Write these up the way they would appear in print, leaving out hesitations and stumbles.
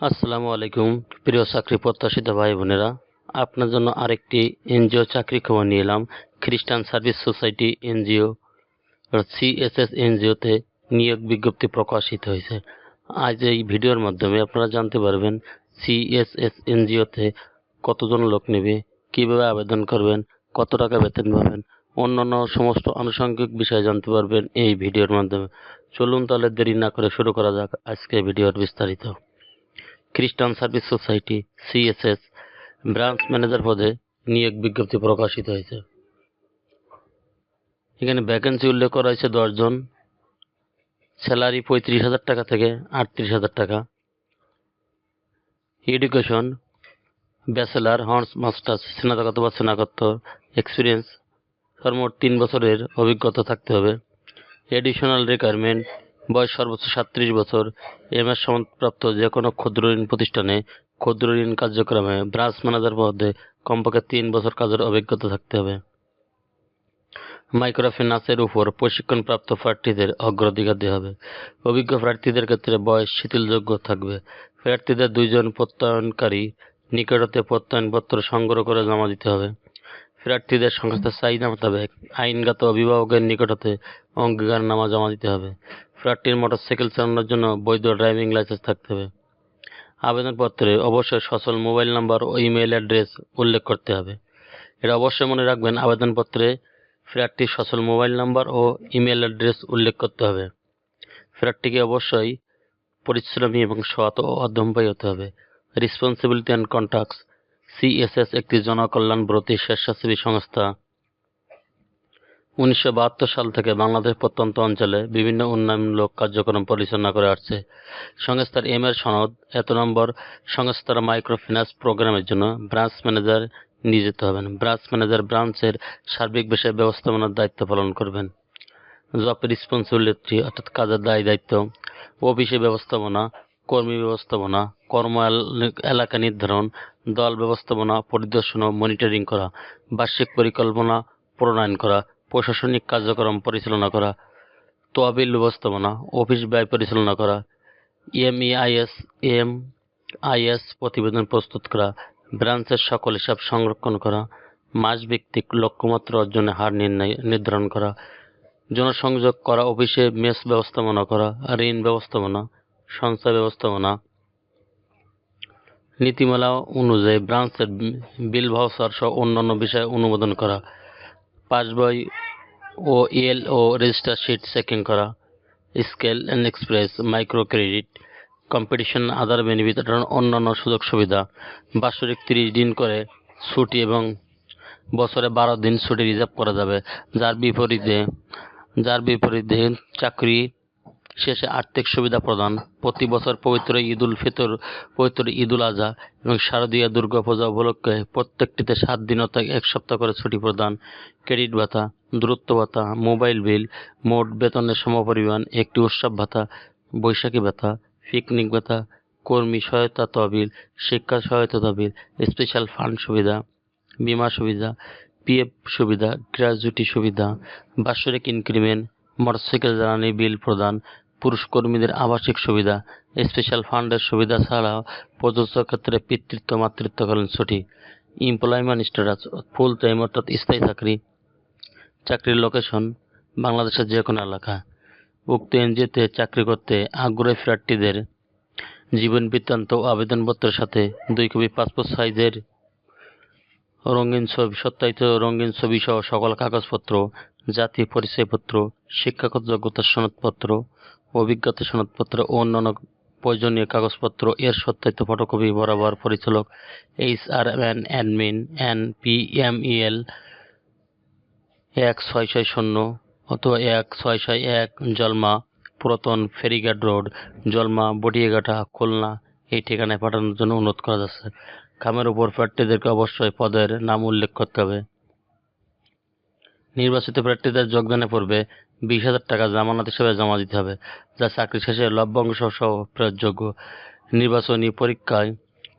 আসসালামু আলাইকুম প্রিয় চাকরি প্রত্যাশিত ভাই বোনেরা, আপনার জন্য আরেকটি এনজিও চাকরি খবর নিয়ে এলাম। খ্রিস্টান সার্ভিস সোসাইটি এনজিও সিএসএস এনজিওতে নিয়োগ বিজ্ঞপ্তি প্রকাশিত হয়েছে। আজ এই ভিডিওর মাধ্যমে আপনারা জানতে পারবেন সিএসএস এনজিওতে কতজন লোক নেবে, কিভাবে আবেদন করবেন, কত টাকা বেতন পাবেন, অন্যান্য সমস্ত আনুষঙ্গিক বিষয় জানতে পারবেন এই ভিডিওর মাধ্যমে। চলুন তাহলে দেরি না করে শুরু করা যাক আজকে ভিডিওর বিস্তারিত। খ্রিস্টান service society CSS branch manager পদে নিয়োগ বিজ্ঞপ্তি প্রকাশিত হয়েছে। এখানে ভ্যাকেন্সি উল্লেখ করা হয়েছে 10 জন। স্যালারি 35,000 টাকা থেকে 38,000 টাকা। এডুকেশন ব্যাচেলার, হর্স মাস্টার্স, স্নাতক অথবা স্নাতকোত্তর। এক্সপিরিয়েন্স সর্বমোট 3 বছরের অভিজ্ঞতা থাকতে হবে। এডিশনাল রিকোয়ারমেন্ট বয়স সর্বোচ্চ 37 বছর। এমএস সনদপ্রাপ্ত যে কোনো ক্ষুদ্র ঋণ প্রতিষ্ঠানে ক্ষুদ্র ঋণ কার্যক্রমে ব্রাঞ্চ ম্যানেজার পদে কমপক্ষে 3 বছর কাজের অভিজ্ঞতা থাকতে হবে। মাইক্রোফিন্যান্সের উপর প্রশিক্ষণপ্রাপ্ত প্রার্থীদের অগ্রাধিকার দেওয়া হবে। অভিজ্ঞ প্রার্থীদের ক্ষেত্রে বয়স শিথিলযোগ্য থাকবে। প্রার্থীদের 2 জন প্রত্যয়নকারী নিকট হতে প্রত্যয়নপত্র সংগ্রহ করে জমা দিতে হবে। প্রার্থীদের সংস্থার চাহিদা মোতাবেক আইনগত অভিভাবকের নিকট হতে অঙ্গীকারনামা জমা দিতে হবে। প্রার্থীর মোটরসাইকেল চালানোর জন্য বৈধ ড্রাইভিং লাইসেন্স থাকতে হবে। আবেদনপত্রে অবশ্যই সচল মোবাইল নাম্বার ও ইমেইল অ্যাড্রেস উল্লেখ করতে হবে। এটা অবশ্যই মনে রাখবেন, আবেদনপত্রে প্রার্থীর সচল মোবাইল নাম্বার ও ইমেল অ্যাড্রেস উল্লেখ করতে হবে। প্রার্থীকে অবশ্যই পরিশ্রমী এবং সৎ ও অধ্যমপায়ী হতে হবে। রেসপন্সিবিলিটি অ্যান্ড কন্ট্যাক্টস সিএসএস একটি জনকল্যাণ ব্রতী স্বেচ্ছাসেবী সংস্থা। 1972 সাল থেকে বাংলাদেশ প্রত্যন্ত অঞ্চলে বিভিন্ন উন্নয়নমূলক কার্যক্রম পরিচালনা করে আসছে। সংস্থার এর সনদ এত নম্বর। সংস্থার মাইক্রোফিন্যান্স প্রোগ্রামের জন্য ব্রাঞ্চ ম্যানেজার নিযুক্ত হবেন। ব্রাঞ্চ ম্যানেজার ব্রাঞ্চের সার্বিক বিষয়ে ব্যবস্থাপনার দায়িত্ব পালন করবেন। জব রেসপন্সিবিলিটি অর্থাৎ কাজের দায়িত্ব: অফিসে ব্যবস্থাপনা, কর্মী ব্যবস্থাপনা, কর্ম এলাকা নির্ধারণ, দল ব্যবস্থাপনা, পরিদর্শন ও মনিটরিং করা, বার্ষিক পরিকল্পনা প্রণয়ন করা, প্রশাসনিক কার্যক্রম পরিচালনা করা, তহবিল ব্যবস্থাপনা, অফিস ব্যয় পরিচালনা করা, এমআইএস প্রতিবেদন প্রস্তুত করা, ব্রাঞ্চের সকল হিসাব সংরক্ষণ করা, মাসভিত্তিক লক্ষ্যমাত্রা অর্জনের হার নির্ধারণ করা, জনসংযোগ করা, অফিসে মেস ব্যবস্থাপনা করা, ঋণ ব্যবস্থাপনা, সঞ্চয় ব্যবস্থাপনা, নীতিমালা অনুযায়ী ব্রাঞ্চের বিল ভাউচার সহ অন্যান্য বিষয়ে অনুমোদন করা, পাসবই ও ও রেজিস্টার শিট চেকিং করা, scale and express, micro credit, competition, other benefit, অন্যান্য সুযোগ সুবিধা। বাৎসরিক 30 দিন করে ছুটি এবং বছরে 12 দিন ছুটি রিজার্ভ করা যাবে। যার বিপরীতে চাকরি শেষে আর্থিক সুবিধা প্রদান: প্রতি বছর পবিত্র ঈদ উল ফিতর, পবিত্র ঈদ উল আজহা এবং শারদীয় দুর্গাপূজা উপলক্ষে প্রত্যেকটিতে 7 দিন অর্থাৎ 1 সপ্তাহ করে ছুটি প্রদান। ক্রেডিট ভাতা, দূরত্ব ভাতা, মোবাইল বিল, মোট বেতনের সমপরিমাণ, একটি উৎসব ভাতা, বৈশাখী ভাতা, পিকনিক ভাতা, কর্মী সহায়তা তহবিল, শিক্ষা সহায়তা তহবিল, স্পেশাল ফান্ড সুবিধা, বীমা সুবিধা, পিএফ সুবিধা, গ্র্যাচুইটি সুবিধা, বাৎসরিক ইনক্রিমেন্ট, মোটরসাইকেল জ্বালানি বিল প্রদান, পুরুষ কর্মীদের আবাসিক সুবিধা, স্পেশাল ফান্ডের সুবিধা ছাড়াও প্রযোজ্য ক্ষেত্রে পিতৃত্ব মাতৃত্বকালীন ছুটি। এমপ্লয়মেন্ট স্ট্যাটাস: ফুল টাইম অর্থাৎ স্থায়ী চাকরি। চাকরির লোকেশন: বাংলাদেশের যে কোনো এলাকা। উক্ত এনজিওতে চাকরি করতে আগ্রহী প্রার্থীদের জীবন বৃত্তান্ত ও আবেদনপত্রের সাথে 2 কপি পাসপোর্ট সাইজের রঙিন ছবি, সত্যায়িত রঙিন ছবি সহ সকল কাগজপত্র, জাতীয় পরিচয়পত্র, শিক্ষাগত যোগ্যতার সনদপত্র, অভিজ্ঞতা সনদপত্র ও অন্যান্য প্রয়োজনীয় কাগজপত্র এর সত্যায়িত ফটোকপি বরাবর পরিচালক HRMN অ্যাডমিন NPMEL 1660 অথবা 1661 জলমা, পুরাতন ফেরিঘাট রোড, জলমা, বটিয়াঘাটা, খুলনা এই ঠিকানায় পাঠানোর জন্য অনুরোধ করা যাচ্ছে। কামের উপর প্রার্থীদেরকে অবশ্যই পদের নাম উল্লেখ করতে হবে। নির্বাচিত প্রার্থীদের যোগদানের পূর্বে 20,000 টাকা জামানত হিসেবে জমা দিতে হবে, যা চাকরি শেষে লভ্যাংশ সহ প্রয়োগযোগ্য। নির্বাচনী পরীক্ষায়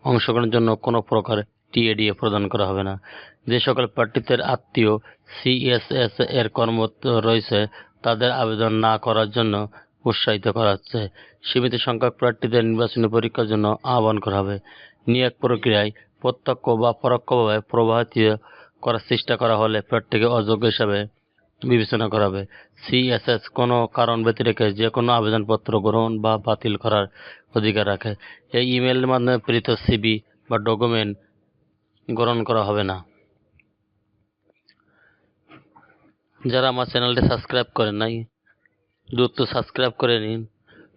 অংশগ্রহণের জন্য কোনো প্রকার টিএডিএ প্রদান করা হবে না। যে সকল প্রার্থীদের আত্মীয় সিএসএস এর কর্মরত রয়েছে তাদের আবেদন না করার জন্য উৎসাহিত করা হচ্ছে। সীমিত সংখ্যক প্রার্থীদের নির্বাচনী পরীক্ষার জন্য আহ্বান করা হবে। নিয়োগ প্রক্রিয়ায় প্রত্যক্ষ বা পরোক্ষভাবে প্রভাবিত করার চেষ্টা করা হলে প্রার্থীকে অযোগ্য হিসাবে বিবেচনা করা হবে। সিএসএস কোনো কারণ ব্যতিরেকে যে কোনো আবেদনপত্র গ্রহণ বা বাতিল করার অধিকার রাখে। এই ইমেইলের মাধ্যমে প্রেরিত সিভি বা ডকুমেন্ট গ্রহণ করা হবে না। যারা আমার চ্যানেলটি সাবস্ক্রাইব করেন নাই, দ্রুত সাবস্ক্রাইব করে নিন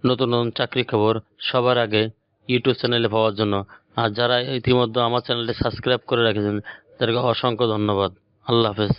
নতুন নতুন চাকরি খবর সবার আগে ইউটিউব চ্যানেলে পাওয়ার জন্য। আর যারা ইতিমধ্যে আমার চ্যানেলটি সাবস্ক্রাইব করে রেখেছেন তাদেরকে অসংখ্য ধন্যবাদ। আল্লাহ হাফেজ।